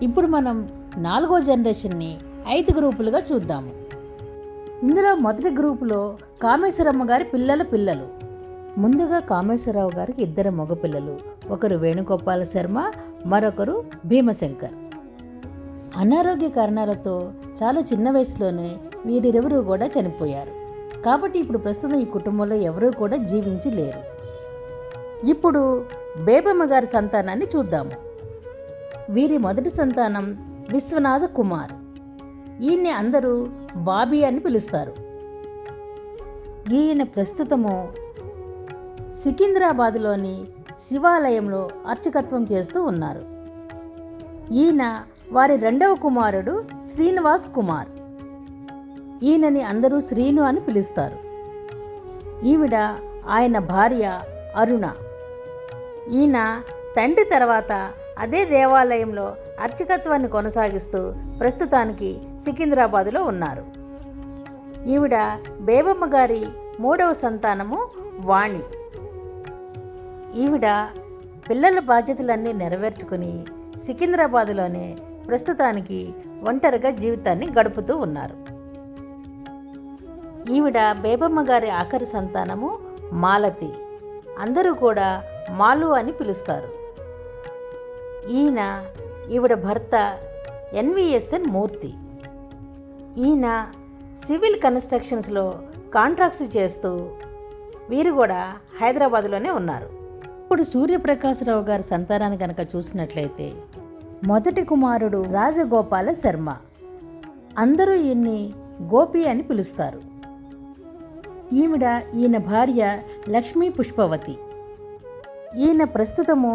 ఇప్పుడు మనం 4వ జనరేషన్ని 5 గ్రూపులుగా చూద్దాము. ఇందులో మొదటి గ్రూపులో కామేశ్వరమ్మ గారి పిల్లలు. ముందుగా కామేశ్వరరావు గారికి 2 మగపిల్లలు, ఒకరు వేణుగోపాల శర్మ, మరొకరు భీమశంకర్. అనారోగ్య కారణాలతో చాలా చిన్న వయసులోనే వీరిరువురు కూడా చనిపోయారు. కాబట్టి ఇప్పుడు ప్రస్తుతం ఈ కుటుంబంలో ఎవరూ కూడా జీవించి లేరు. ఇప్పుడు బేబమ్మ గారి సంతానాన్ని చూద్దాము. వీరి మొదటి సంతానం విశ్వనాథ కుమార్. ఈయన్ని అందరూ బాబీ అని పిలుస్తారు. ఈయన ప్రస్తుతము సికింద్రాబాద్లోని శివాలయంలో అర్చకత్వం చేస్తూ ఉన్నారు. ఈయన వారి 2వ కుమారుడు శ్రీనివాస్ కుమార్. ఈయనని అందరూ శ్రీను అని పిలుస్తారు. ఈవిడ ఆయన భార్య అరుణ. ఈయన తండ్రి తర్వాత అదే దేవాలయంలో అర్చకత్వాన్ని కొనసాగిస్తూ ప్రస్తుతానికి సికింద్రాబాదులో ఉన్నారు. ఈవిడ బేబమ్మ గారి 3వ సంతానము వాణి. ఈవిడ పిల్లల బాధ్యతలన్నీ నెరవేర్చుకుని సికింద్రాబాదులోనే ప్రస్తుతానికి ఒంటరిగా జీవితాన్ని గడుపుతూ ఉన్నారు. ఈవిడ బేబమ్మ గారి ఆఖరి సంతానము మాలతి. అందరూ కూడా మాలు అని పిలుస్తారు. ఈవిడ భర్త ఎన్విఎస్ఎన్ మూర్తి. ఈయన సివిల్ కన్స్ట్రక్షన్స్లో కాంట్రాక్ట్స్ చేస్తూ వీరు కూడా హైదరాబాదులోనే ఉన్నారు. ఇప్పుడు సూర్యప్రకాశరావు గారి సంతానాన్ని కనుక చూసినట్లయితే మొదటి కుమారుడు రాజగోపాల శర్మ. అందరూ ఈయన్ని గోపి అని పిలుస్తారు. ఈయన భార్య లక్ష్మీ పుష్పవతి. ఈయన ప్రస్తుతము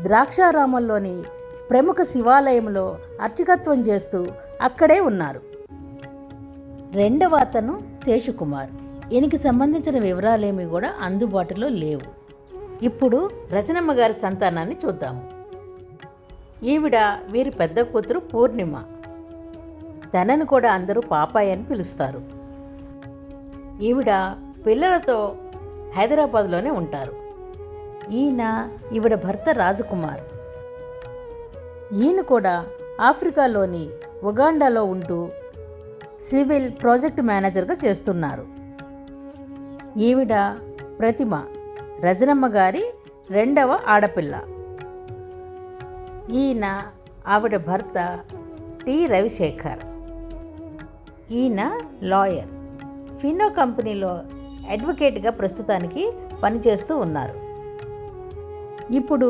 ద్రాక్షారామంలోని ప్రముఖ శివాలయంలో అర్చకత్వం చేస్తూ అక్కడే ఉన్నారు. 2వ అతను శేషుకుమార్. ఈయనకి సంబంధించిన వివరాలేమీ కూడా అందుబాటులో లేవు. ఇప్పుడు రచనమ్మ గారి సంతానాన్ని చూద్దాము. ఈవిడ వీరి పెద్ద కూతురు పూర్ణిమ. తనను కూడా అందరూ పాపాయి అని పిలుస్తారు. ఈవిడ పిల్లలతో హైదరాబాద్లోనే ఉంటారు. ఈవిడ భర్త రాజకుమార్. ఈయన కూడా ఆఫ్రికాలోని ఉగాండాలో ఉంటూ సివిల్ ప్రాజెక్ట్ మేనేజర్గా చేస్తున్నారు. ఈవిడ ప్రతిమ, రజనమ్మ గారి 2వ ఆడపిల్ల. ఆవిడ భర్త టి రవిశేఖర్. ఈయన లాయర్, ఫినో కంపెనీలో అడ్వకేట్గా ప్రస్తుతానికి పనిచేస్తూ ఉన్నారు. ఇప్పుడు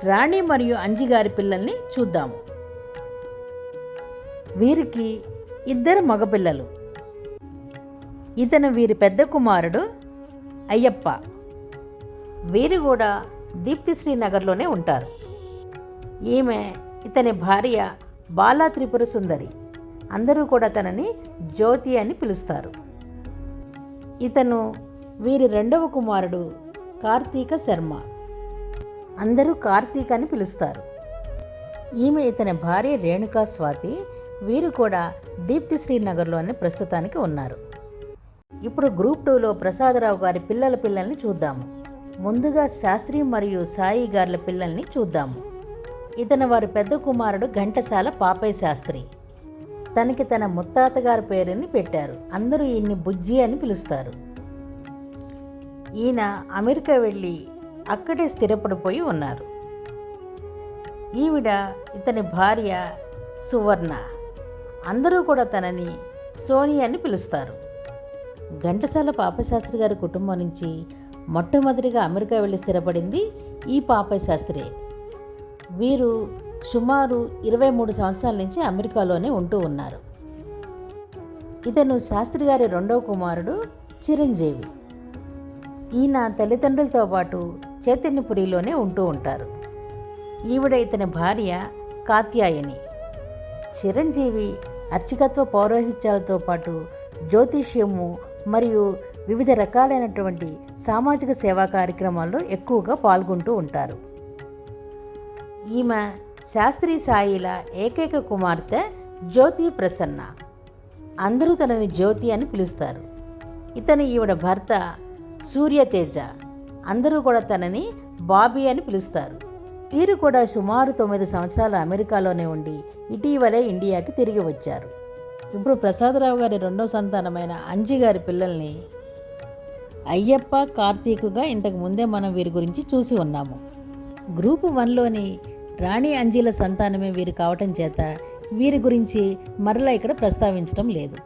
రాణి మరియు అంజి గారి పిల్లల్ని చూద్దాము. వీరికి 2 మగపిల్లలు. ఇతను వీరి పెద్ద కుమారుడు అయ్యప్ప. వీరు కూడా దీప్తిశ్రీ నగర్లోనే ఉంటారు. ఇతని భార్య బాలా త్రిపుర సుందరి. అందరూ కూడా తనని జ్యోతి అని పిలుస్తారు. ఇతను వీరి 2వ కుమారుడు కార్తీక శర్మ. అందరూ కార్తీక్ అని పిలుస్తారు. ఇతని భార్య రేణుకా స్వాతి. వీరు కూడా దీప్తిశ్రీ నగర్లోనే ప్రస్తుతానికి ఉన్నారు. ఇప్పుడు గ్రూప్ 2లో ప్రసాదరావు గారి పిల్లల్ని చూద్దాము. ముందుగా శాస్త్రి మరియు సాయి గార్ల పిల్లల్ని చూద్దాము. ఇతను వారి పెద్ద కుమారుడు ఘంటసాల పాపయ్య శాస్త్రి. తనకి తన ముత్తాత గారి పేరుని పెట్టారు. అందరూ ఈయన్ని బుజ్జి అని పిలుస్తారు. ఈయన అమెరికా వెళ్ళి అక్కడే స్థిరపడిపోయి ఉన్నారు. ఇతని భార్య సువర్ణ. అందరూ కూడా తనని సోని అని పిలుస్తారు. ఘంటసాల పాపశాస్త్రి గారి కుటుంబం నుంచి మొట్టమొదటిగా అమెరికా వెళ్ళి స్థిరపడింది ఈ పాపయ్య శాస్త్రే. వీరు సుమారు 23 సంవత్సరాల నుంచి అమెరికాలోనే ఉంటూ ఉన్నారు. ఇతను శాస్త్రి గారి 2వ కుమారుడు చిరంజీవి. ఈయన తల్లిదండ్రులతో పాటు చైతన్యపురిలోనే ఉంటూ ఉంటారు. ఇతని భార్య కాత్యాయని. చిరంజీవి అర్చకత్వ పౌరోహిత్యాలతో పాటు జ్యోతిష్యము మరియు వివిధ రకాలైనటువంటి సామాజిక సేవా కార్యక్రమాల్లో ఎక్కువగా పాల్గొంటూ ఉంటారు. ఈమె శాస్త్రి సాయిల ఏకైక కుమార్తె జ్యోతి ప్రసన్న. అందరూ తనని జ్యోతి అని పిలుస్తారు. ఈవిడ భర్త సూర్యతేజ. అందరూ కూడా తనని బాబీ అని పిలుస్తారు. వీరు కూడా సుమారు 9 సంవత్సరాలు అమెరికాలోనే ఉండి ఇటీవలే ఇండియాకి తిరిగి వచ్చారు. ఇప్పుడు ప్రసాదరావు గారి రెండో సంతానమైన అంజి గారి పిల్లల్ని అయ్యప్ప, కార్తీకుగా ఇంతకు ముందే మనం వీరి గురించి చూసి ఉన్నాము. గ్రూప్ 1లోని రాణి అంజీల సంతానమే వీరు కావటం చేత వీరి గురించి మరలా ఇక్కడ ప్రస్తావించడం లేదు.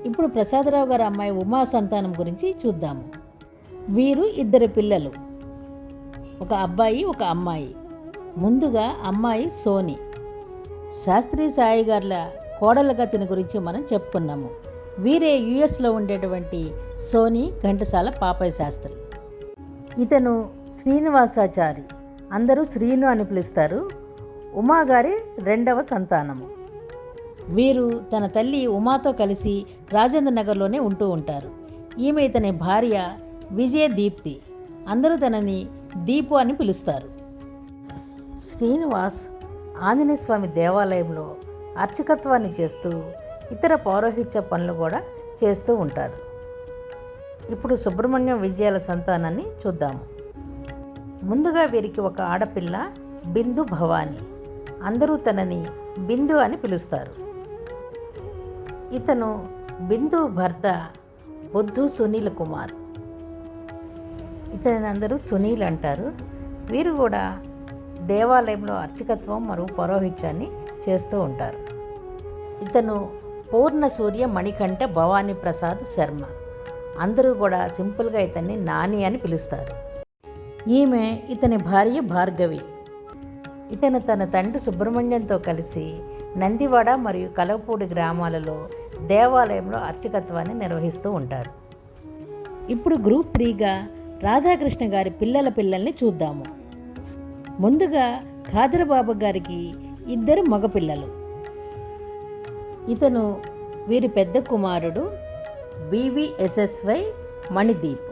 ఇప్పుడు ప్రసాదరావు గారి అమ్మాయి ఉమా సంతానం గురించి చూద్దాము. వీరు 2 పిల్లలు, ఒక అబ్బాయి, ఒక అమ్మాయి. ముందుగా అమ్మాయి సోని. శాస్త్రి సాయి గార్ల కోడలుగా తిని గురించి మనం చెప్పుకున్నాము. వీరే యుఎస్లో ఉండేటువంటి సోని ఘంటసాల పాపయ్య శాస్త్రి. ఇతను శ్రీనివాసాచారి, అందరూ శ్రీను అని పిలుస్తారు. ఉమాగారి 2వ సంతానము. వీరు తన తల్లి ఉమాతో కలిసి రాజేంద్ర నగర్లోనే ఉంటూ ఉంటారు. ఈమె ఇతని భార్య విజయ దీప్తి, అందరూ తనని దీపు అని పిలుస్తారు. శ్రీనివాస్ ఆంజనేయ స్వామి దేవాలయంలో అర్చకత్వాన్ని చేస్తూ ఇతర పౌరోహిత్య పనులు కూడా చేస్తూ ఉంటాడు. ఇప్పుడు సుబ్రహ్మణ్యం విజయాల సంతానాన్ని చూద్దాము. ముందుగా వీరికి ఒక ఆడపిల్ల బిందు భవాని, అందరూ తనని బిందు అని పిలుస్తారు. ఇతను బిందు భర్త బొద్దు సునీల్ కుమార్, ఇతని అందరూ సునీల్ అంటారు. వీరు కూడా దేవాలయంలో అర్చకత్వం మరియు పౌరోహిత్యాన్ని చేస్తూ ఉంటారు. ఇతను పూర్ణ సూర్య మణికంఠ భవానీ ప్రసాద్ శర్మ, అందరూ కూడా సింపుల్గా ఇతన్ని నాని అని పిలుస్తారు. ఈమె ఇతని భార్య భార్గవి. ఇతను తన తండ్రి సుబ్రహ్మణ్యంతో కలిసి నందివాడ మరియు కలవపూడి గ్రామాలలో దేవాలయంలో అర్చకత్వాన్ని నిర్వహిస్తూ ఉంటాడు. ఇప్పుడు గ్రూప్ 3గా రాధాకృష్ణ గారి పిల్లల్ని చూద్దాము. ముందుగా ఖాదరబాబు గారికి 2 మగపిల్లలు. ఇతను వీరి పెద్ద కుమారుడు BVSSY మణిదీప్.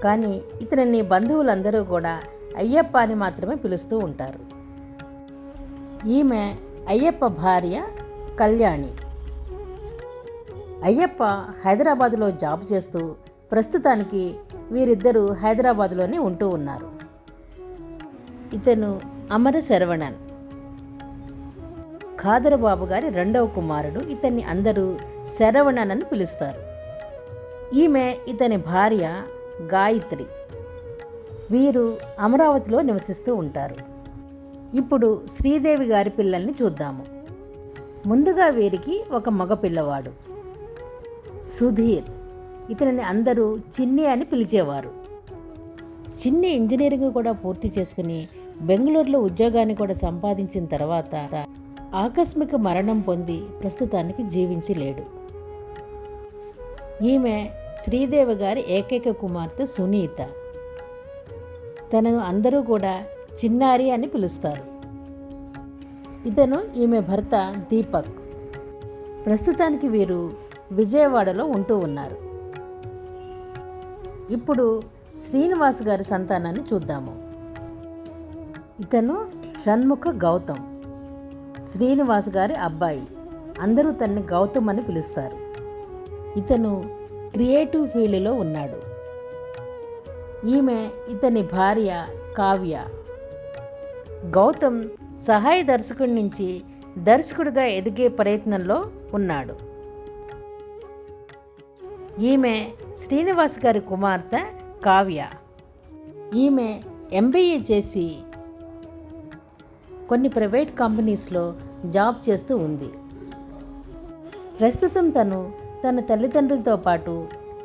కానీ ఇతనిని బంధువులందరూ కూడా అయ్యప్ప అని మాత్రమే పిలుస్తూ ఉంటారు. ఈమె అయ్యప్ప భార్య కళ్యాణి. అయ్యప్ప హైదరాబాదులో జాబ్ చేస్తూ ప్రస్తుతానికి వీరిద్దరూ హైదరాబాదులోనే ఉంటూ ఉన్నారు. ఇతను అమర శరవణన్, ఖాదరబాబు గారి 2వ కుమారుడు. ఇతన్ని అందరూ శరవణన్ అని పిలుస్తారు. ఈమె ఇతని భార్య గాయత్రి. వీరు అమరావతిలో నివసిస్తూ ఉంటారు. ఇప్పుడు శ్రీదేవి గారి పిల్లల్ని చూద్దాము. ముందుగా వీరికి ఒక మగ పిల్లవాడు సుధీర్. ఇతనిని అందరూ చిన్ని అని పిలిచేవారు. చిన్ని ఇంజనీరింగ్ కూడా పూర్తి చేసుకుని బెంగళూరులో ఉద్యోగాన్ని కూడా సంపాదించిన తర్వాత ఆకస్మిక మరణం పొంది ప్రస్తుతానికి జీవించి లేడు. ఈమె శ్రీదేవి గారి ఏకైక కుమార్తె సునీత. తనను అందరూ కూడా చిన్నారి అని పిలుస్తారు. ఇతను ఈమె భర్త దీపక్. ప్రస్తుతానికి వీరు విజయవాడలో ఉంటూ ఉన్నారు. ఇప్పుడు శ్రీనివాస్ గారి సంతానాన్ని చూద్దాము. ఇతను షణ్ముఖ గౌతమ్, శ్రీనివాస్ గారి అబ్బాయి. అందరూ తనని గౌతమ్ అని పిలుస్తారు. ఇతను క్రియేటివ్ ఫీల్డ్లో ఉన్నాడు. ఈమె ఇతని భార్య కావ్య. గౌతమ్ సహాయ దర్శకుడి నుంచి దర్శకుడిగా ఎదిగే ప్రయత్నంలో ఉన్నాడు. ఈమె శ్రీనివాస్ గారి కుమార్తె కావ్య. ఈమె MBA చేసి కొన్ని ప్రైవేట్ కంపెనీస్లో జాబ్ చేస్తూ ఉంది. ప్రస్తుతం తన తల్లిదండ్రులతో పాటు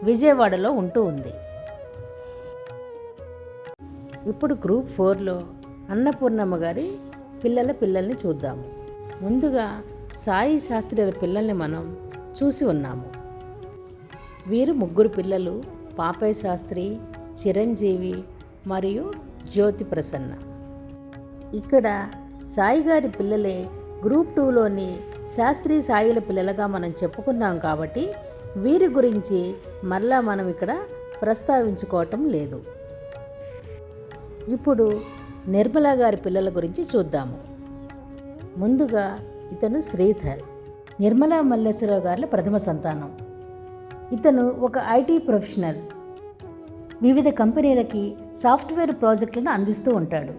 విజయవాడలో ఉంటూ ఉంది. ఇప్పుడు గ్రూప్ 4లో అన్నపూర్ణమ్మ గారి పిల్లల్ని చూద్దాము. ముందుగా సాయి శాస్త్రిల పిల్లల్ని మనం చూసి ఉన్నాము. వీరు 3 పిల్లలు, పాపయ్య శాస్త్రి, చిరంజీవి మరియు జ్యోతి ప్రసన్న. ఇక్కడ సాయి గారి పిల్లలే గ్రూప్ 2లోని శాస్త్రి సాయిల పిల్లలుగా మనం చెప్పుకున్నాం కాబట్టి వీరి గురించి మరలా మనం ఇక్కడ ప్రస్తావించుకోవటం లేదు. ఇప్పుడు నిర్మల గారి పిల్లల గురించి చూద్దాము. ముందుగా ఇతను శ్రీధర్, నిర్మలా మల్లేశ్వరరావు గారి ప్రథమ సంతానం. ఇతను ఒక IT ప్రొఫెషనల్. వివిధ కంపెనీలకి సాఫ్ట్వేర్ ప్రాజెక్టులను అందిస్తూ ఉంటాడు.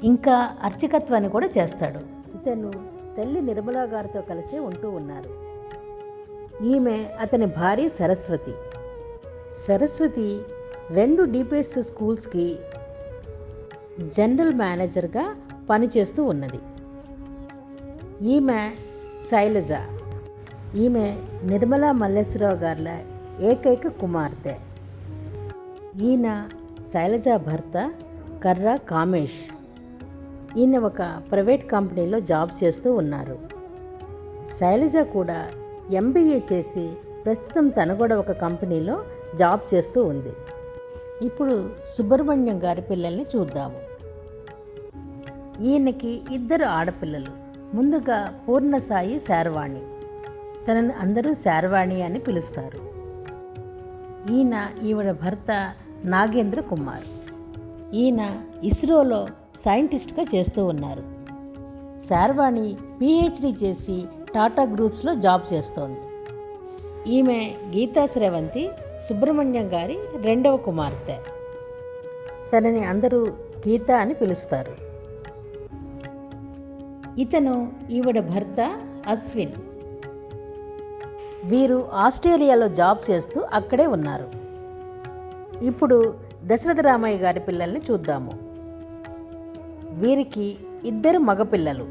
ఇంకా అర్చకత్వాన్ని కూడా చేస్తాడు. ఇతను తల్లి నిర్మలా గారితో కలిసి ఉంటూ ఉన్నారు. ఈమె అతని భార్య సరస్వతి. సరస్వతి 2 డిపిఎస్ స్కూల్స్కి జనరల్ మేనేజర్గా పనిచేస్తూ ఉన్నది. ఈమె శైలజ. ఈమె నిర్మలా మల్లేశ్వరరావు గారి ఏకైక కుమార్తె. ఈయన శైలజ భర్త కర్రా కామేష్. ఈయన ఒక ప్రైవేట్ కంపెనీలో జాబ్ చేస్తూ ఉన్నారు. శైలజ కూడా MBA చేసి ప్రస్తుతం తను కూడా ఒక కంపెనీలో జాబ్ చేస్తూ ఉంది. ఇప్పుడు సుబ్రహ్మణ్యం గారి పిల్లల్ని చూద్దాము. ఈయనకి 2 ఆడపిల్లలు. ముందుగా పూర్ణసాయి శార్వాణి. తనని అందరూ శార్వాణి అని పిలుస్తారు. ఈవిడ భర్త నాగేంద్ర కుమార్. ఈయన ఇస్రోలో సైంటిస్ట్గా చేస్తూ ఉన్నారు. శార్వాణి PhD చేసి టాటా గ్రూప్స్లో జాబ్ చేస్తోంది. ఈమె గీతా స్రవంతి సుబ్రహ్మణ్యం గారి 2వ కుమార్తె. తనని అందరూ గీత అని పిలుస్తారు. ఇతను ఈవిడ భర్త అశ్విన్. వీరు ఆస్ట్రేలియాలో జాబ్ చేస్తూ అక్కడే ఉన్నారు. ఇప్పుడు దశరథ రామయ్య గారి పిల్లల్ని చూద్దాము. వీరికి 2 మగపిల్లలు.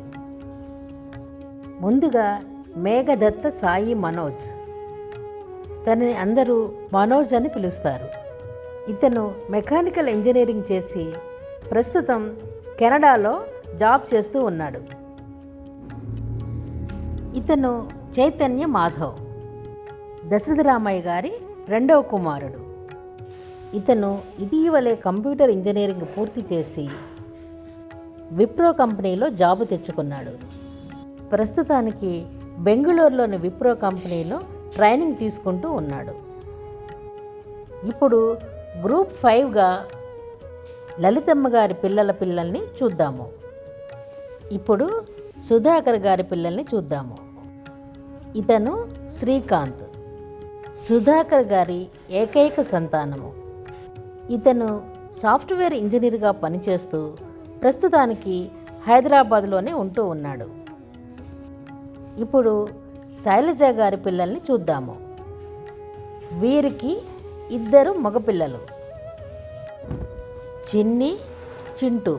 ముందుగా మేఘదత్త సాయి మనోజ్. తనని అందరూ మనోజ్ అని పిలుస్తారు. ఇతను మెకానికల్ ఇంజనీరింగ్ చేసి ప్రస్తుతం కెనడాలో జాబ్ చేస్తూ ఉన్నాడు. ఇతను చైతన్య మాధవ్, దశరథ రామయ్య గారి 2వ కుమారుడు. ఇతను ఇటీవలే కంప్యూటర్ ఇంజనీరింగ్ పూర్తి చేసి విప్రో కంపెనీలో జాబు తెచ్చుకున్నాడు. ప్రస్తుతానికి బెంగళూరులోని విప్రో కంపెనీలో ట్రైనింగ్ తీసుకుంటూ ఉన్నాడు. ఇప్పుడు గ్రూప్ 5గా లలితమ్మ గారి పిల్లల్ని చూద్దాము. ఇప్పుడు సుధాకర్ గారి పిల్లల్ని చూద్దాము. ఇతను శ్రీకాంత్, సుధాకర్ గారి ఏకైక సంతానము. ఇతను సాఫ్ట్వేర్ ఇంజనీర్గా పనిచేస్తూ ప్రస్తుతానికి హైదరాబాద్లోనే ఉంటూ ఉన్నాడు. ఇప్పుడు శైలజ గారి పిల్లల్ని చూద్దాము. వీరికి 2 మగపిల్లలు, చిన్ని, చింటూ.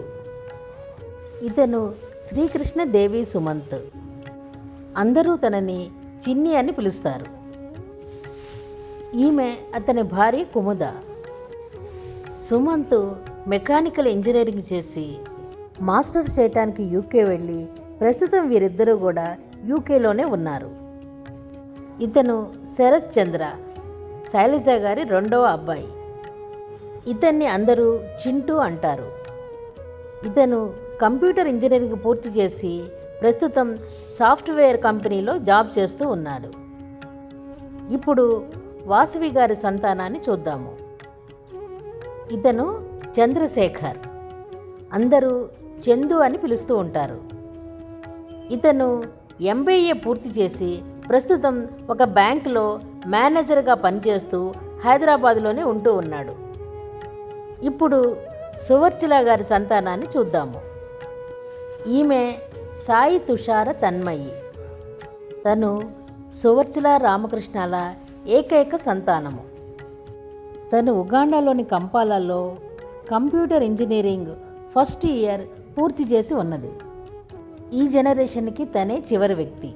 ఇతను శ్రీకృష్ణ దేవి సుమంత్. అందరూ తనని చిన్ని అని పిలుస్తారు. ఈమె అతని భార్య కుముద. సుమంత్ మెకానికల్ ఇంజనీరింగ్ చేసి మాస్టర్స్ చేయటానికి UK వెళ్ళి ప్రస్తుతం వీరిద్దరూ కూడా UKలోనే ఉన్నారు. ఇతను శరత్ చంద్ర, శైలజ గారి 2వ అబ్బాయి. ఇతన్ని అందరూ చింటూ అంటారు. ఇతను కంప్యూటర్ ఇంజనీరింగ్ పూర్తి చేసి ప్రస్తుతం సాఫ్ట్వేర్ కంపెనీలో జాబ్ చేస్తూ ఉన్నాడు. ఇప్పుడు వాసవి గారి సంతానాన్ని చూద్దాము. ఇతను చంద్రశేఖర్. అందరూ చందు అని పిలుస్తూ ఉంటారు. ఇతను MBA పూర్తి చేసి ప్రస్తుతం ఒక బ్యాంకులో మేనేజర్గా పనిచేస్తూ హైదరాబాద్లోనే ఉంటూ ఉన్నాడు. ఇప్పుడు సువర్చల గారి సంతానాన్ని చూద్దాము. ఈమె సాయి తుషార తన్మయి. తను సువర్చల రామకృష్ణాల ఏకైక సంతానము. తను ఉగాండాలోని కంపాలాలో కంప్యూటర్ ఇంజనీరింగ్ ఫస్ట్ ఇయర్ పూర్తి చేసి ఉన్నది. ఈ జనరేషన్కి తనే చివరి వ్యక్తి.